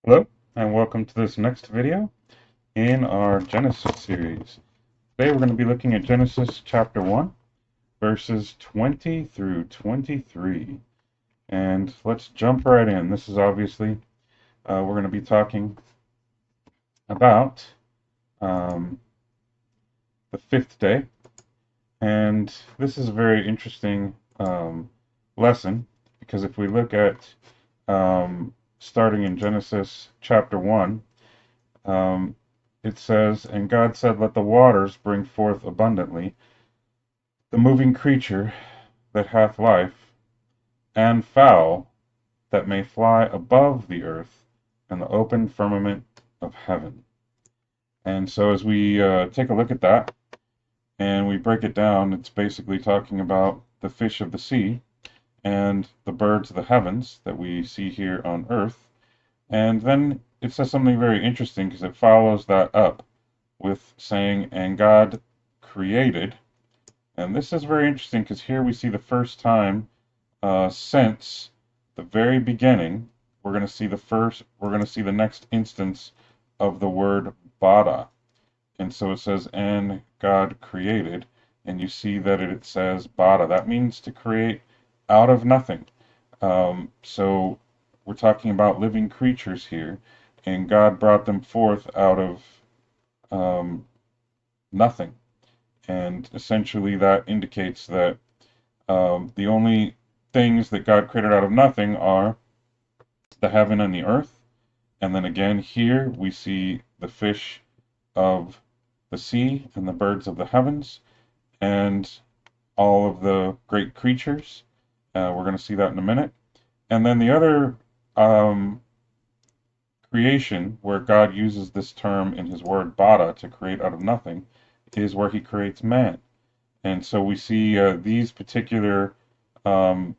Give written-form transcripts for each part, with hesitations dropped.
Hello, and welcome to this next video in our Genesis series. Today we're going to be looking at Genesis chapter 1, verses 20 through 23. And let's jump right in. This is obviously, we're going to be talking about um, the fifth day. And this is a very interesting lesson because if we look at starting in Genesis chapter 1, Um, it says, "And God said, Let the waters bring forth abundantly the moving creature that hath life, and fowl that may fly above the earth, and the open firmament of heaven." And so, as we take a look at that and we break it down, it's basically talking about the fish of the sea and the birds of the heavens that we see here on earth. And then it says something very interesting because it follows that up with saying, "And God created." And this is very interesting because here we see the first time since the very beginning, we're going to see the next instance of the word bada. And so it says, "And God created," and you see that it says bada. That means to create out of nothing. So we're talking about living creatures here, and God brought them forth out of um, nothing. And essentially, that indicates that the only things that God created out of nothing are the heaven and the earth. And then again, here we see the fish of the sea and the birds of the heavens and all of the great creatures. We're going to see that in a minute. And then the other um, creation where God uses this term in his word bada, to create out of nothing, is where he creates man. And so we see these particular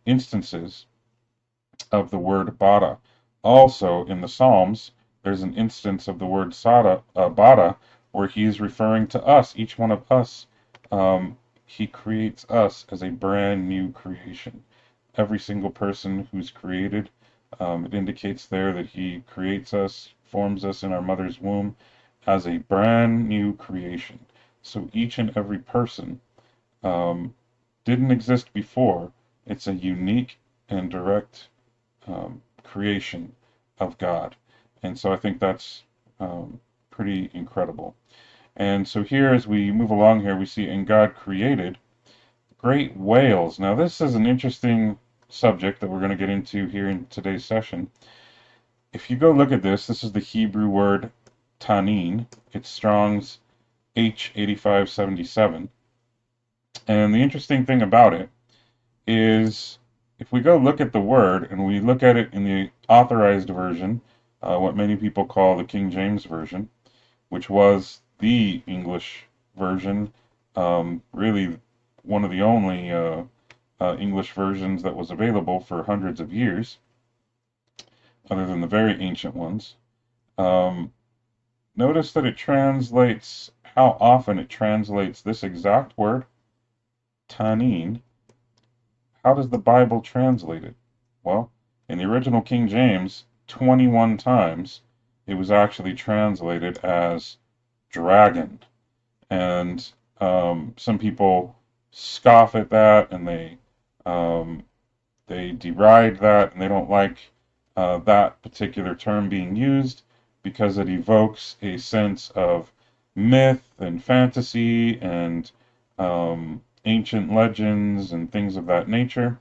instances of the word bada. Also, in the Psalms, there's an instance of the word bada, where he is referring to us, each one of us. He creates us as a brand new creation. Every single person who's created, it indicates there that he creates us, forms us in our mother's womb as a brand new creation. So each and every person um, didn't exist before. It's a unique and direct creation of God. And so I think that's pretty incredible. And so here, as we move along here, we see, "And God created great whales." Now, this is an interesting subject that we're going to get into here in today's session. If you go look at this, this is the Hebrew word tanin. It's Strong's H8577. And the interesting thing about it is, if we go look at the word and we look at it in the authorized version, what many people call the King James Version, which was the English version, really one of the only English versions that was available for hundreds of years, other than the very ancient ones. Um, Notice that it translates, how often it translates this exact word, tanin. How does the Bible translate it? Well, in the original King James, 21 times it was actually translated as dragon. And some people scoff at that, and um, they deride that, and they don't like that particular term being used because it evokes a sense of myth and fantasy and ancient legends and things of that nature.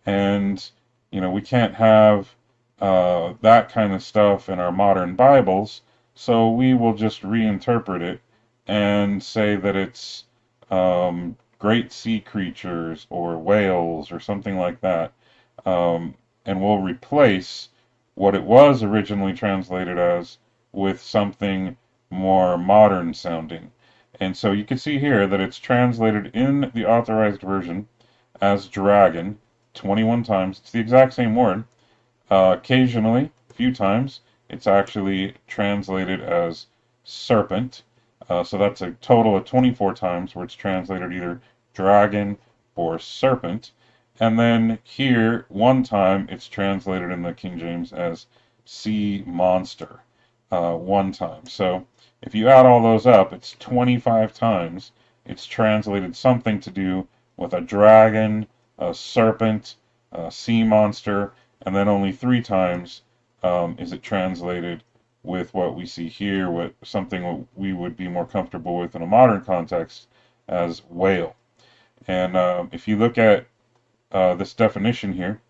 And, we can't have that kind of stuff in our modern Bibles, so we will just reinterpret it and say that it's great sea creatures or whales or something like that. And we'll replace what it was originally translated as with something more modern sounding. And so you can see here that it's translated in the authorized version as dragon 21 times. It's the exact same word. Occasionally, a few times, it's actually translated as serpent. So that's a total of 24 times where it's translated either dragon or serpent. And then here, one time, it's translated in the King James as sea monster one time. So if you add all those up, it's 25 times it's translated something to do with a dragon, a serpent, a sea monster, and then only 3 times is it translated with what we see here, with something we would be more comfortable with in a modern context as whale. And if you look at this definition here,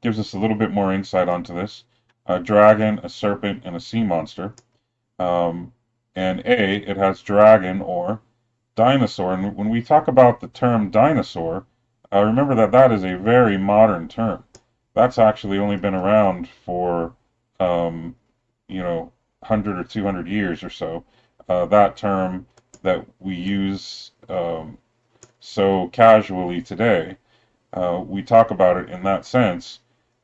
gives us a little bit more insight onto this. A dragon, a serpent, and a sea monster. Um, and it has dragon or dinosaur. And when we talk about the term dinosaur, remember that that is a very modern term. That's actually only been around for, um, 100 or 200 years or so. That term that we use so casually today, we talk about it in that sense.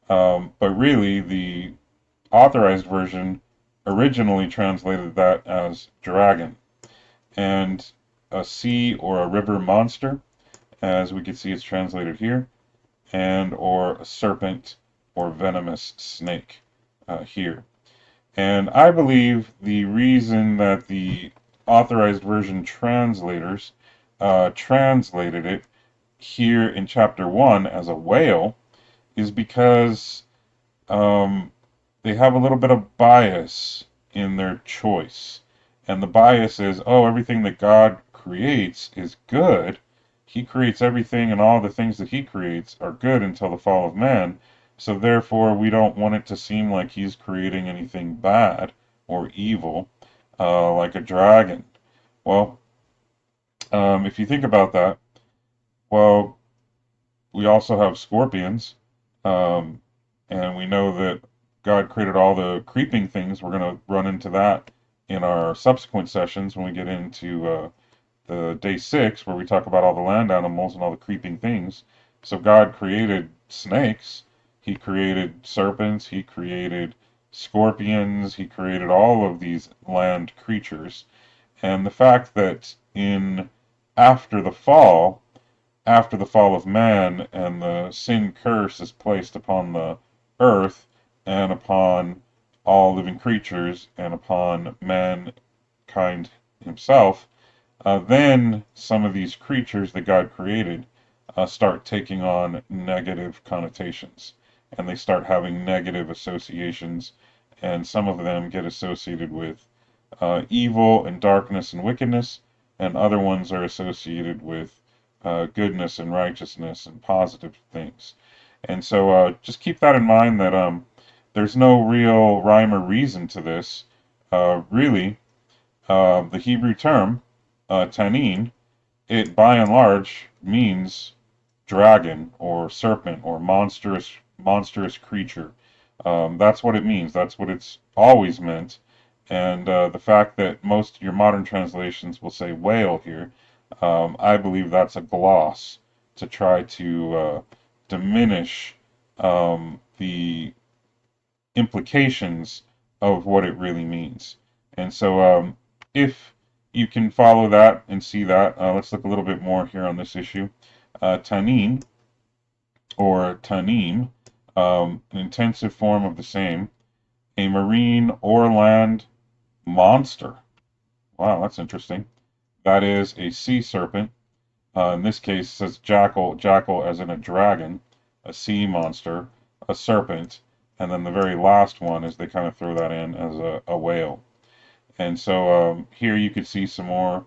But really, the authorized version originally translated that as dragon. And a sea or a river monster, as we can see it's translated here, and or a serpent or venomous snake here. And I believe the reason that the authorized version translators translated it here in chapter 1 as a whale is because they have a little bit of bias in their choice. And the bias is, oh, everything that God creates is good. He creates everything, and all the things that He creates are good until the fall of man. So therefore, we don't want it to seem like He's creating anything bad or evil, like a dragon. Well, if you think about that, well, we also have scorpions, um, and we know that God created all the creeping things. We're going to run into that in our subsequent sessions when we get into the day 6, where we talk about all the land animals and all the creeping things. So God created snakes, He created serpents, He created scorpions, He created all of these land creatures. And the fact that in after the fall, after the fall of man and the sin curse is placed upon the earth and upon all living creatures and upon mankind himself, then some of these creatures that God created start taking on negative connotations, and they start having negative associations, and some of them get associated with evil and darkness and wickedness, and other ones are associated with goodness and righteousness and positive things. And so just keep that in mind that there's no real rhyme or reason to this. Really, the Hebrew term, tanin, it by and large means dragon or serpent or monstrous creature. That's what it means. That's what it's always meant. And the fact that most of your modern translations will say whale here, I believe that's a gloss to try to diminish the implications of what it really means. And so, if you can follow that and see that, let's look a little bit more here on this issue. Tanin, or tanim, an intensive form of the same, a marine or land monster. Wow, that's interesting. That is a sea serpent. In this case, it says jackal, jackal as in a dragon, a sea monster, a serpent, and then the very last one is they kind of throw that in as a whale. And so here you could see some more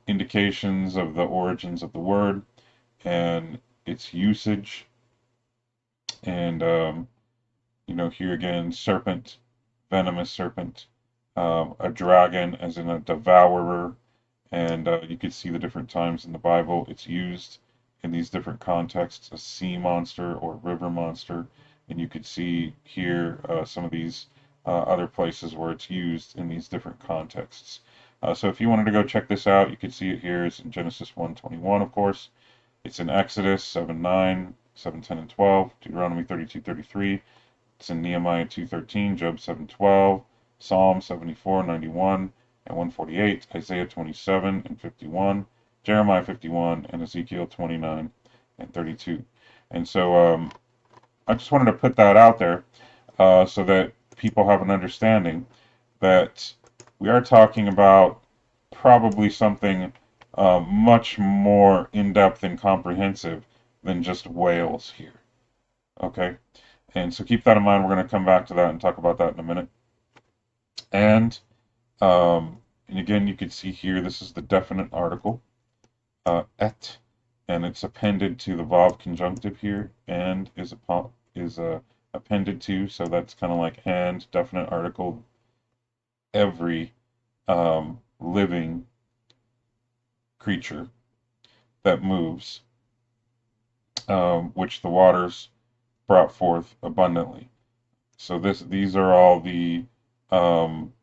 indications of the origins of the word and its usage. And, here again, serpent, venomous serpent, a dragon as in a devourer. And you could see the different times in the Bible it's used in these different contexts, a sea monster or river monster. And you could see here some of these other places where it's used in these different contexts. So if you wanted to go check this out, you could see it here. It's in Genesis 1:21, of course. It's in Exodus 7:9, 7:10 and 12, Deuteronomy 32:33. It's in Nehemiah 2:13, Job 7:12, Psalm 74:91 and 148, Isaiah 27 and 51, Jeremiah 51, and Ezekiel 29 and 32. And so I just wanted to put that out there. so that people have an understanding that we are talking about probably something much more in-depth and comprehensive than just whales here. Okay, and so keep that in mind. We're going to come back to that and talk about that in a minute. And and again, you can see here, this is the definite article, et, and it's appended to the Vav conjunctive here, and is appended to, so that's kind of like and, definite article, every living creature that moves, which the waters brought forth abundantly. So these are all the um,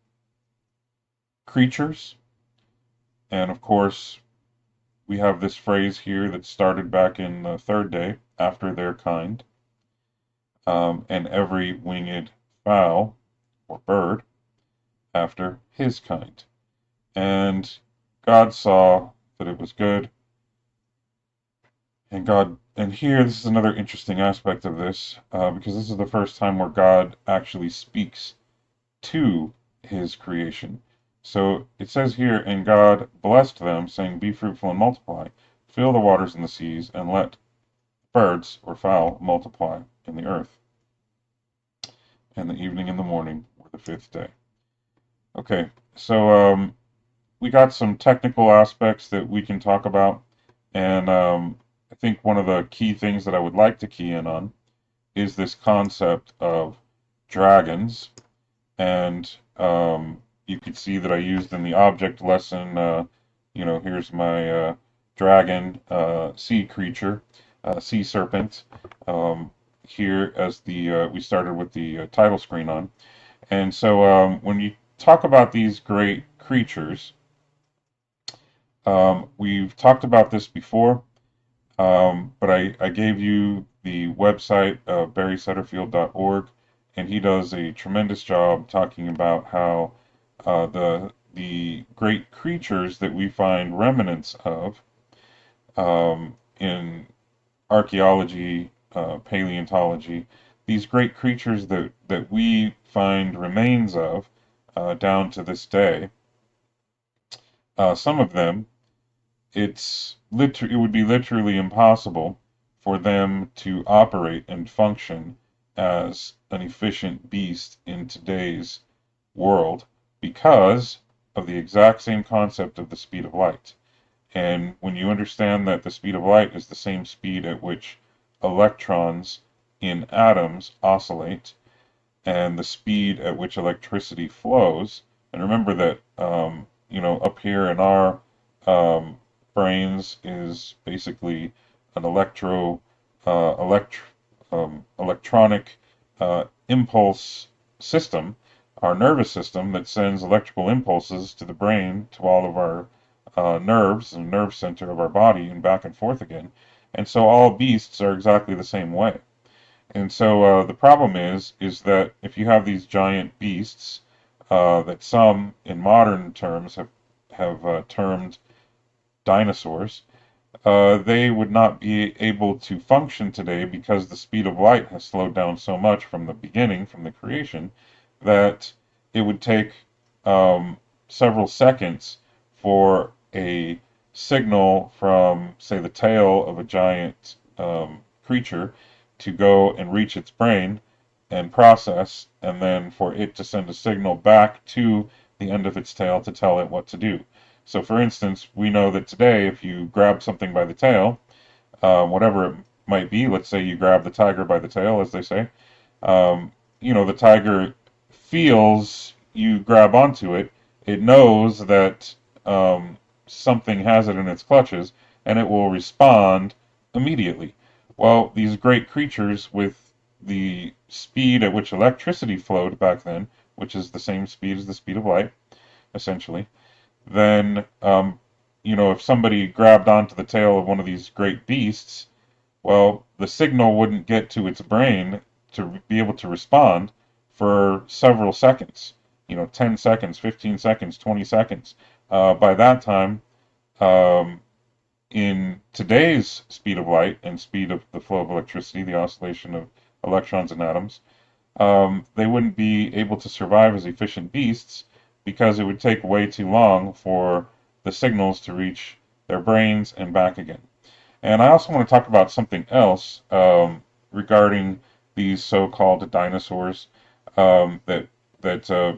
creatures, and of course we have this phrase here that started back in the third day, after their kind, and every winged fowl or bird after his kind. And God saw that it was good. And here, this is another interesting aspect of this, because this is the first time where God actually speaks to his creation. So it says here, and God blessed them, saying, be fruitful and multiply, fill the waters in the seas, and let birds or fowl multiply in the earth. And the evening and the morning were the fifth day. Okay, so we got some technical aspects that we can talk about, and I think one of the key things that I would like to key in on is this concept of dragons. And you could see that I used in the object lesson, here's my dragon, sea creature, sea serpent, here as we started with the title screen on. And so when you talk about these great creatures, we've talked about this before, but I gave you the website, barrysutterfield.org, and he does a tremendous job talking about how the great creatures that we find remnants of in archaeology, paleontology, these great creatures that we find remains of down to this day, some of them, it would be literally impossible for them to operate and function as an efficient beast in today's world because of the exact same concept of the speed of light. And when you understand that the speed of light is the same speed at which electrons in atoms oscillate, and the speed at which electricity flows, and remember that up here in our um, brains is basically an electronic impulse system, our nervous system that sends electrical impulses to the brain, to all of our nerves and nerve center of our body, and back and forth again. And so all beasts are exactly the same way. And so the problem is that if you have these giant beasts that some in modern terms have termed dinosaurs, they would not be able to function today because the speed of light has slowed down so much from the beginning, from the creation, that it would take several seconds for a signal from, say, the tail of a giant creature to go and reach its brain and process, and then for it to send a signal back to the end of its tail to tell it what to do. So, for instance, we know that today, if you grab something by the tail, whatever it might be, let's say you grab the tiger by the tail, as they say, the tiger feels you grab onto it. It knows that something has it in its clutches, and it will respond immediately. Well, these great creatures with the speed at which electricity flowed back then, which is the same speed as the speed of light, essentially, then, if somebody grabbed onto the tail of one of these great beasts, well, the signal wouldn't get to its brain to be able to respond for several seconds, 10 seconds, 15 seconds, 20 seconds. By that time, um, in today's speed of light and speed of the flow of electricity, the oscillation of electrons and atoms, they wouldn't be able to survive as efficient beasts because it would take way too long for the signals to reach their brains and back again. And I also want to talk about something else regarding these so-called dinosaurs that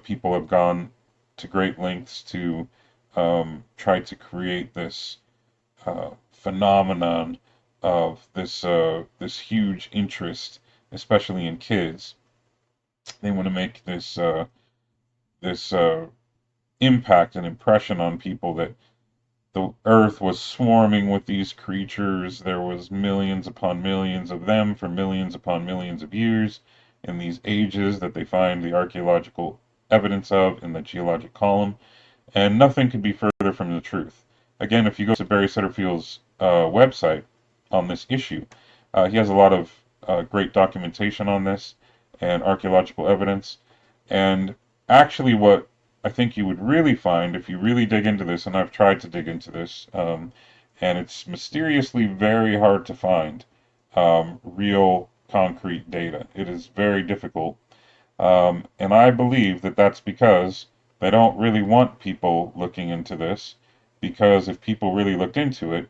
people have gone to great lengths to try to create this phenomenon of this huge interest, especially in kids. They want to make this impact and impression on people that the earth was swarming with these creatures. There was millions upon millions of them for millions upon millions of years in these ages that they find the archaeological evidence of in the geologic column, and nothing could be further from the truth. Again, if you go to Barry Setterfield's website on this issue, he has a lot of great documentation on this and archaeological evidence. And actually, what I think you would really find if you really dig into this, and I've tried to dig into this, and it's mysteriously very hard to find real concrete data. It is very difficult. And I believe that that's because they don't really want people looking into this, because if people really looked into it,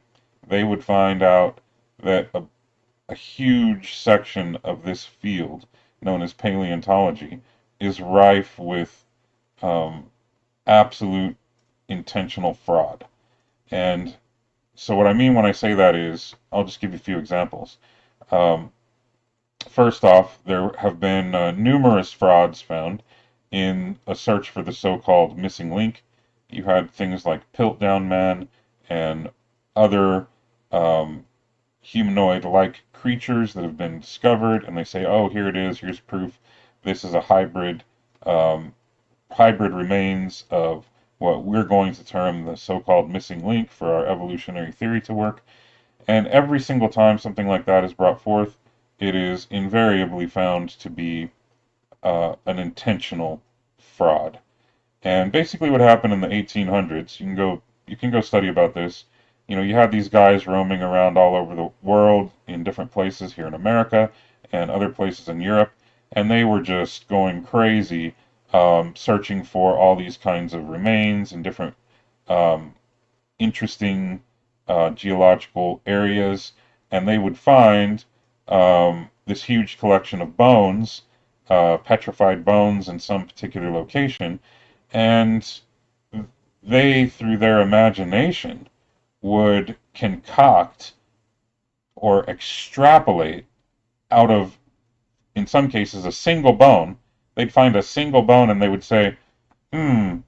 they would find out that a huge section of this field, known as paleontology, is rife with um, absolute intentional fraud. And so, what I mean when I say that is, I'll just give you a few examples. Um, First off, there have been numerous frauds found in a search for the so-called missing link. You had things like Piltdown Man and other um, humanoid-like creatures that have been discovered, and they say, "Oh, here it is. Here's proof. This is a um, hybrid remains of what we're going to term the so-called missing link for our evolutionary theory to work." And every single time something like that is brought forth, it is invariably found to be an intentional fraud. And basically, what happened in the 1800s, you can go study about this. You had these guys roaming around all over the world in different places here in America and other places in Europe, and they were just going crazy, searching for all these kinds of remains in different um, interesting geological areas, and they would find this huge collection of bones, petrified bones in some particular location, and they, through their imagination, would concoct or extrapolate out of, in some cases, a single bone. They'd find a single bone and they would say, hmm,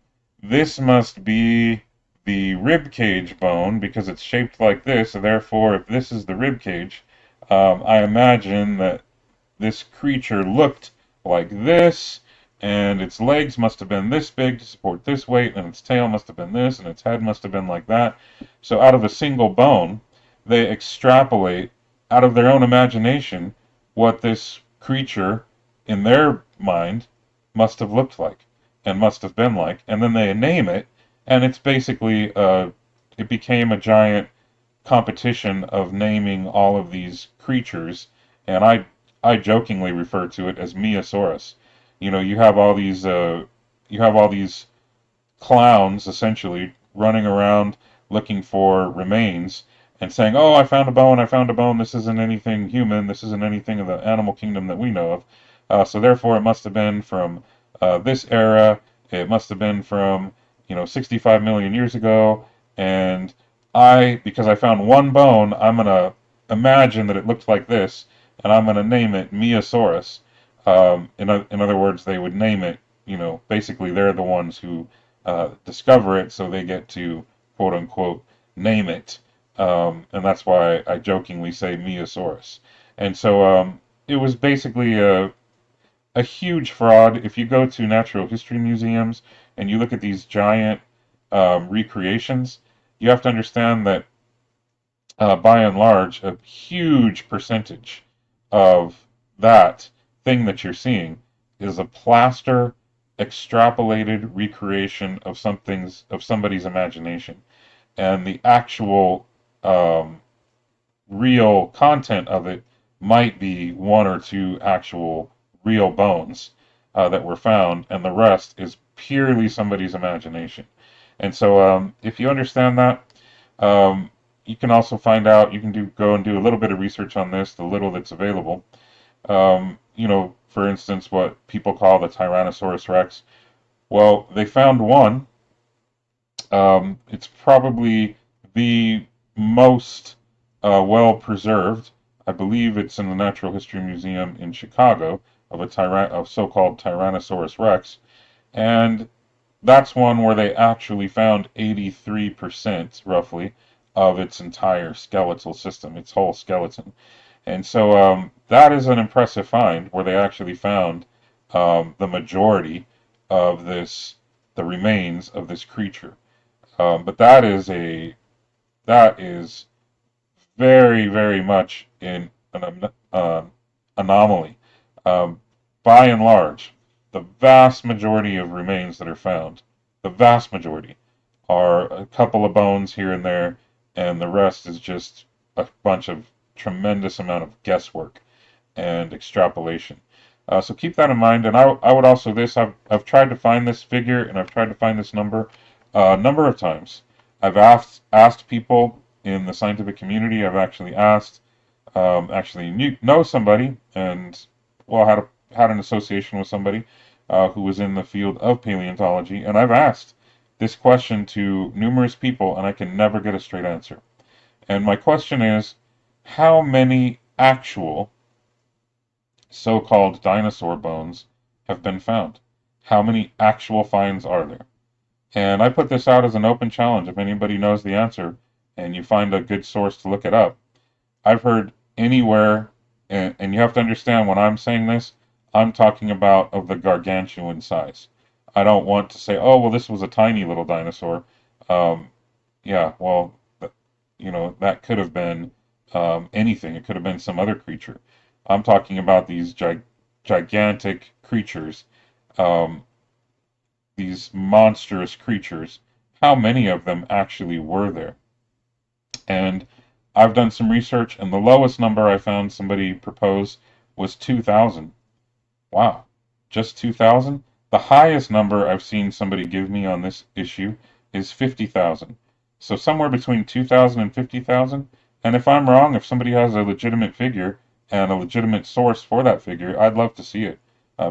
this must be the rib cage bone because it's shaped like this. So therefore, if this is the rib cage, I imagine that this creature looked like this, and its legs must have been this big to support this weight, and its tail must have been this, and its head must have been like that. So out of a single bone, they extrapolate out of their own imagination what this creature in their mind must have looked like and must have been like, and then they name it, and it's basically it became a giant competition of naming all of these creatures, and I jokingly refer to it as Meosaurus. You have all these clowns essentially running around looking for remains and saying, "Oh, I found a bone, I found a bone. This isn't anything human. This isn't anything of the animal kingdom that we know of. So therefore, it must have been from this era. It must have been from 65 million years ago. And because I found one bone, I'm gonna imagine that it looked like this, and I'm gonna name it Meosaurus." In other words, they would name it. Basically, they're the ones who discover it, so they get to quote unquote name it, and that's why I jokingly say Meosaurus. And so it was basically a huge fraud. If you go to natural history museums and you look at these giant recreations, you have to understand that by and large, a huge percentage of that thing that you're seeing is a plaster extrapolated recreation of somebody's imagination, and the actual um, real content of it might be one or two actual real bones that were found, and the rest is purely somebody's imagination. And so, if you understand that, you can also find out. You can go and do a little bit of research on this, the little that's available. For instance, what people call the Tyrannosaurus Rex. Well, they found one. It's probably the most well preserved. I believe it's in the Natural History Museum in Chicago of a so-called Tyrannosaurus Rex, and that's one where they actually found 83% roughly of its entire skeletal system, its whole skeleton. And so that is an impressive find where they actually found the majority of the remains of this creature. But that is very, very much in an anomaly. Um, by and large, the vast majority of remains that are found, the vast majority, are a couple of bones here and there, and the rest is just a bunch of tremendous amount of guesswork and extrapolation. So keep that in mind. And I would also I've tried to find this figure and I've tried to find this number a number of times. I've asked people in the scientific community. I've actually asked know somebody, and well, had an association with somebody who was in the field of paleontology, and I've asked this question to numerous people, and I can never get a straight answer. And my question is, how many actual so-called dinosaur bones have been found? How many actual finds are there? And I put this out as an open challenge. If anybody knows the answer and you find a good source to look it up, I've heard anywhere, and you have to understand when I'm saying this, I'm talking about of the gargantuan size. I don't want to say, oh, well, this was a tiny little dinosaur. Um, yeah, well, that could have been anything. It could have been some other creature. I'm talking about these gigantic creatures, um, these monstrous creatures. How many of them actually were there? And I've done some research, and the lowest number I found somebody propose was 2,000. Wow, just 2,000? The highest number I've seen somebody give me on this issue is 50,000. So somewhere between 2,000 and 50,000. And if I'm wrong, if somebody has a legitimate figure and a legitimate source for that figure, I'd love to see it.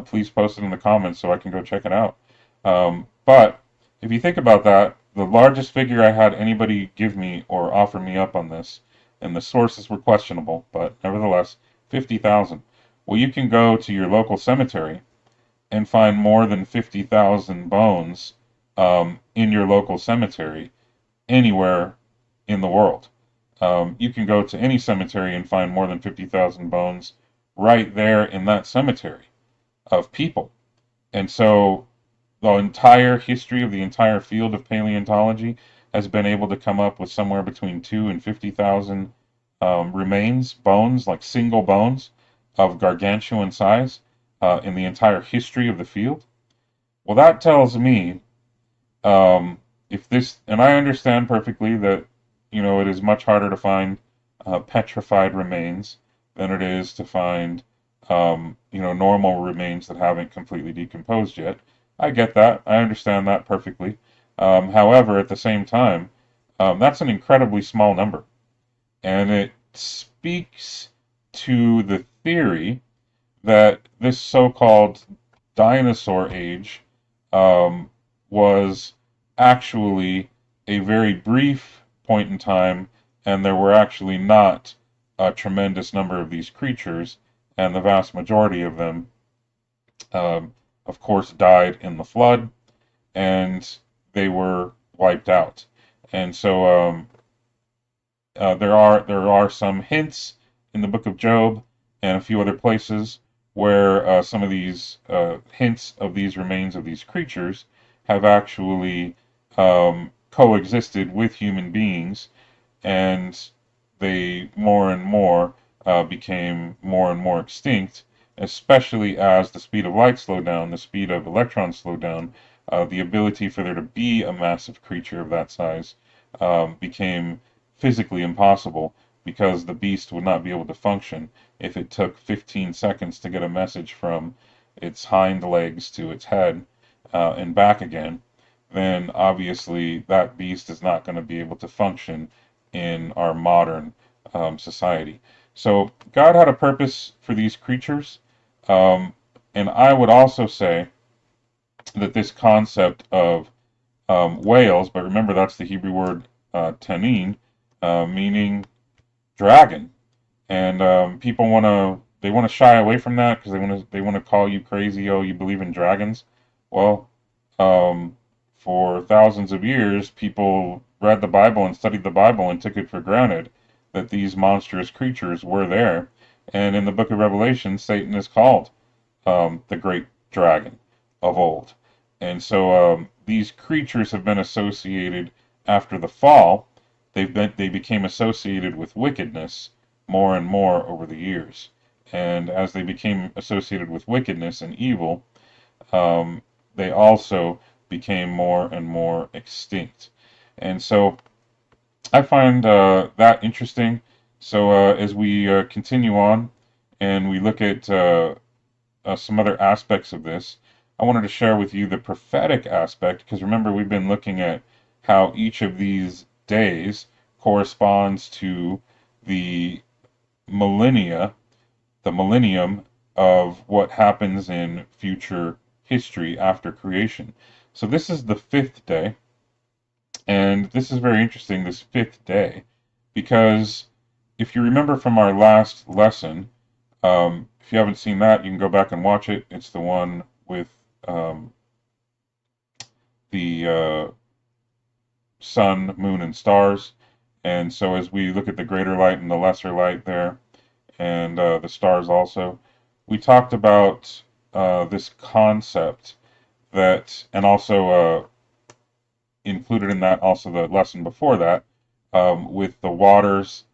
Please post it in the comments so I can go check it out. But if you think about that, the largest figure I had anybody give me or offer me up on this, and the sources were questionable, but nevertheless, 50,000. Well, you can go to your local cemetery and find more than 50,000 bones in your local cemetery anywhere in the world. You can go to any cemetery and find more than 50,000 bones right there in that cemetery of people. And so the entire history of the entire field of paleontology has been able to come up with somewhere between 2 and 50,000 remains, bones, like single bones of gargantuan size in the entire history of the field. Well, that tells me if this, and I understand perfectly that, it is much harder to find petrified remains than it is to find, normal remains that haven't completely decomposed yet. I get that. I understand that perfectly. However, at the same time, that's an incredibly small number. And it speaks to the theory that this so-called dinosaur age was actually a very brief point in time, and there were actually not a tremendous number of these creatures, and the vast majority of them, of course, died in the flood, and they were wiped out. And so there are some hints in the book of Job and a few other places where some of these hints of these remains of these creatures have actually coexisted with human beings, and they more and more became more and more extinct, especially as the speed of light slowed down, the speed of electrons slowed down, the ability for there to be a massive creature of that size became physically impossible because the beast would not be able to function if it took 15 seconds to get a message from its hind legs to its head and back again, then obviously that beast is not going to be able to function in our modern society. So God had a purpose for these creatures, and I would also say that this concept of whales, but remember that's the Hebrew word tanin, meaning dragon, and people want to shy away from that because they want to call you crazy. Oh, you believe in dragons? Well, um, for thousands of years, people read the Bible and studied the Bible and took it for granted that these monstrous creatures were there. And in the book of Revelation, Satan is called the great dragon of old. And so these creatures have been associated after the fall. They became associated with wickedness more and more over the years. And as they became associated with wickedness and evil, they also became more and more extinct. And so I find that interesting. So as we continue on and we look at some other aspects of this, I wanted to share with you the prophetic aspect, because remember, we've been looking at how each of these days corresponds to the millennia, the millennium of what happens in future history after creation. So this is the fifth day, and this is very interesting, this fifth day, because if you remember from our last lesson, if you haven't seen that, you can go back and watch it. It's the one with the sun, moon, and stars. And so as we look at the greater light and the lesser light there, and the stars also, we talked about this concept that, and also included in that also the lesson before that, with the waters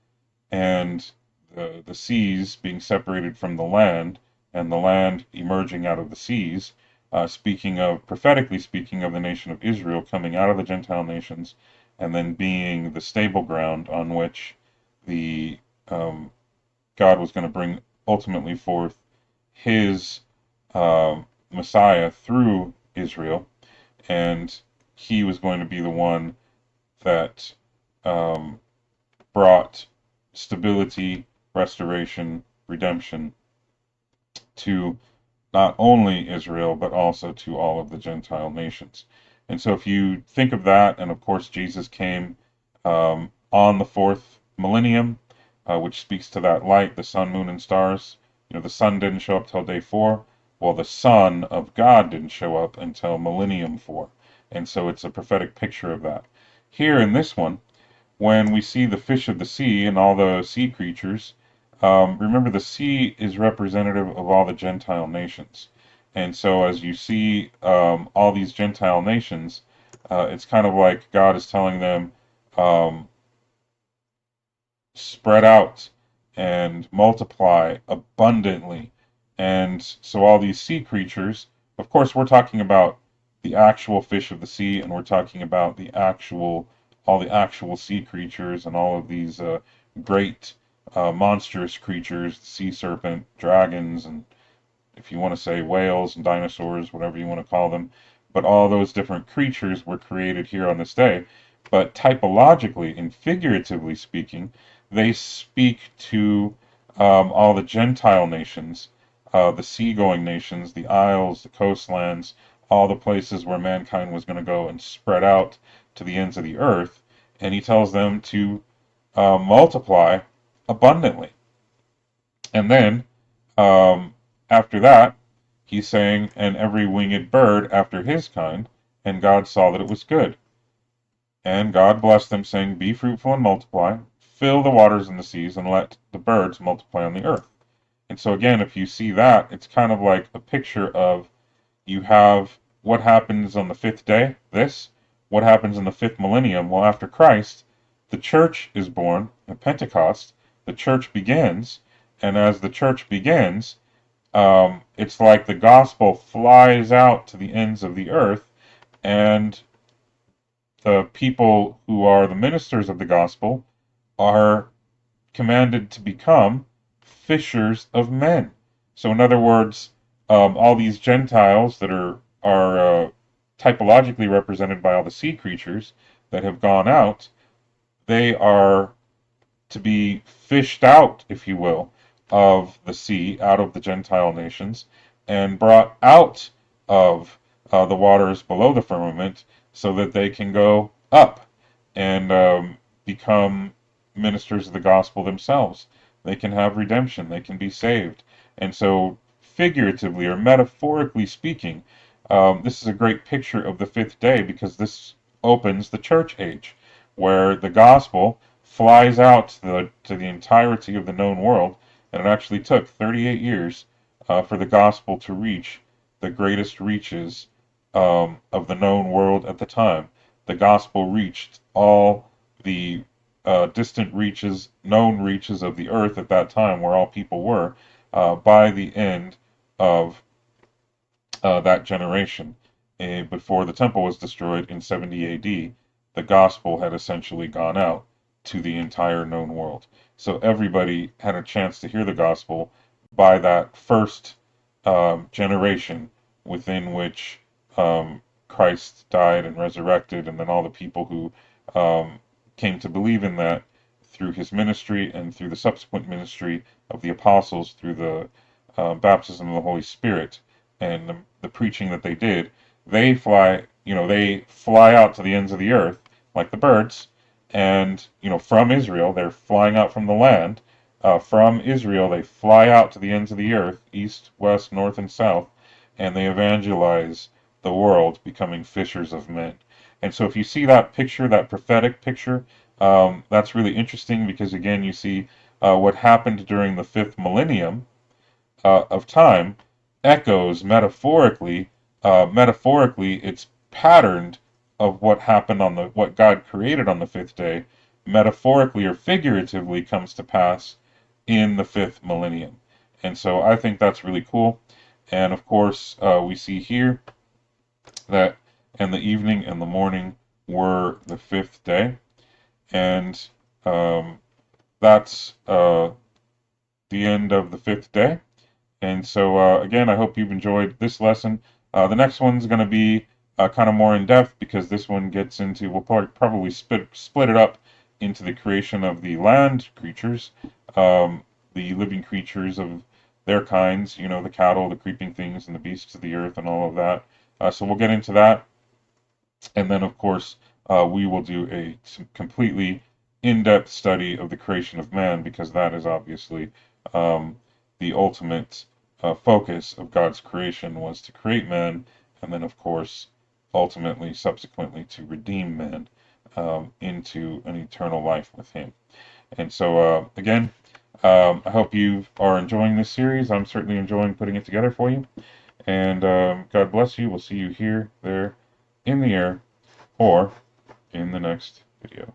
and the seas being separated from the land, and the land emerging out of the seas, prophetically speaking of the nation of Israel coming out of the Gentile nations, and then being the stable ground on which the God was going to bring ultimately forth his Messiah through Israel, and he was going to be the one that um, brought stability, restoration, redemption to not only Israel, but also to all of the Gentile nations. And so if you think of that, and of course Jesus came on the fourth millennium, which speaks to that light, the sun, moon, and stars. You know, the sun didn't show up till day 4. Well, the Son of God didn't show up until millennium 4. And so it's a prophetic picture of that. Here in this one, when we see the fish of the sea and all the sea creatures, remember the sea is representative of all the Gentile nations. And so as you see all these Gentile nations, it's kind of like God is telling them, um, spread out and multiply abundantly. And so all these sea creatures, of course, we're talking about the actual fish of the sea, and we're talking about all the actual sea creatures and all of these great monstrous creatures, sea serpent, dragons, and if you want to say whales and dinosaurs, whatever you want to call them. But all those different creatures were created here on this day. But typologically and figuratively speaking, they speak to all the Gentile nations, the seagoing nations, the isles, the coastlands, all the places where mankind was going to go and spread out to the ends of the earth. And he tells them to multiply abundantly. And then after that, he's saying, and every winged bird after his kind, and God saw that it was good. And God blessed them, saying, be fruitful and multiply, fill the waters and the seas, and let the birds multiply on the earth. And so again, if you see that, it's kind of like a picture of, you have what happens on the fifth day, what happens in the fifth millennium. Well, after Christ, the church is born at Pentecost, the church begins, and as the church begins, it's like the gospel flies out to the ends of the earth, and the people who are the ministers of the gospel are commanded to become fishers of men. So, in other words, all these Gentiles that are typologically represented by all the sea creatures that have gone out, they are to be fished out, if you will, of the sea, out of the Gentile nations, and brought out of the waters below the firmament, so that they can go up and become ministers of the gospel themselves. They can have redemption, they can be saved. And so, figuratively or metaphorically speaking, this is a great picture of the fifth day, because this opens the church age, where the gospel flies out to the entirety of the known world, and it actually took 38 years for the gospel to reach the greatest reaches of the known world at the time. The gospel reached all the distant reaches, known reaches of the earth at that time, where all people were, by the end of that generation. Before the temple was destroyed in 70 AD, the gospel had essentially gone out to the entire known world. So everybody had a chance to hear the gospel by that first generation within which Christ died and resurrected, and then all the people who came to believe in that through his ministry and through the subsequent ministry of the apostles, through the baptism of the Holy Spirit and the preaching that they did. They fly out to the ends of the earth like the birds, and from Israel they're flying out from the land. From Israel they fly out to the ends of the earth, east, west, north, and south, and they evangelize the world, becoming fishers of men. And so if you see that picture, that prophetic picture, that's really interesting, because again you see what happened during the fifth millennium of time echoes metaphorically, it's patterned of what happened on what God created on the fifth day, metaphorically or figuratively comes to pass in the fifth millennium. And so I think that's really cool. And of course, we see here that and the evening and the morning were the fifth day, and that's the end of the fifth day. And so, again, I hope you've enjoyed this lesson. The next one's going to be kind of more in depth, because this one gets into, we'll probably split it up into the creation of the land creatures, the living creatures of their kinds, the cattle, the creeping things, and the beasts of the earth, and all of that. So we'll get into that. And then, of course, we will do a completely in-depth study of the creation of man, because that is obviously the ultimate focus of God's creation, was to create man, and then, of course, ultimately, subsequently, to redeem man into an eternal life with him. And so, again, I hope you are enjoying this series. I'm certainly enjoying putting it together for you. And God bless you. We'll see you here, there, in the air, or in the next video.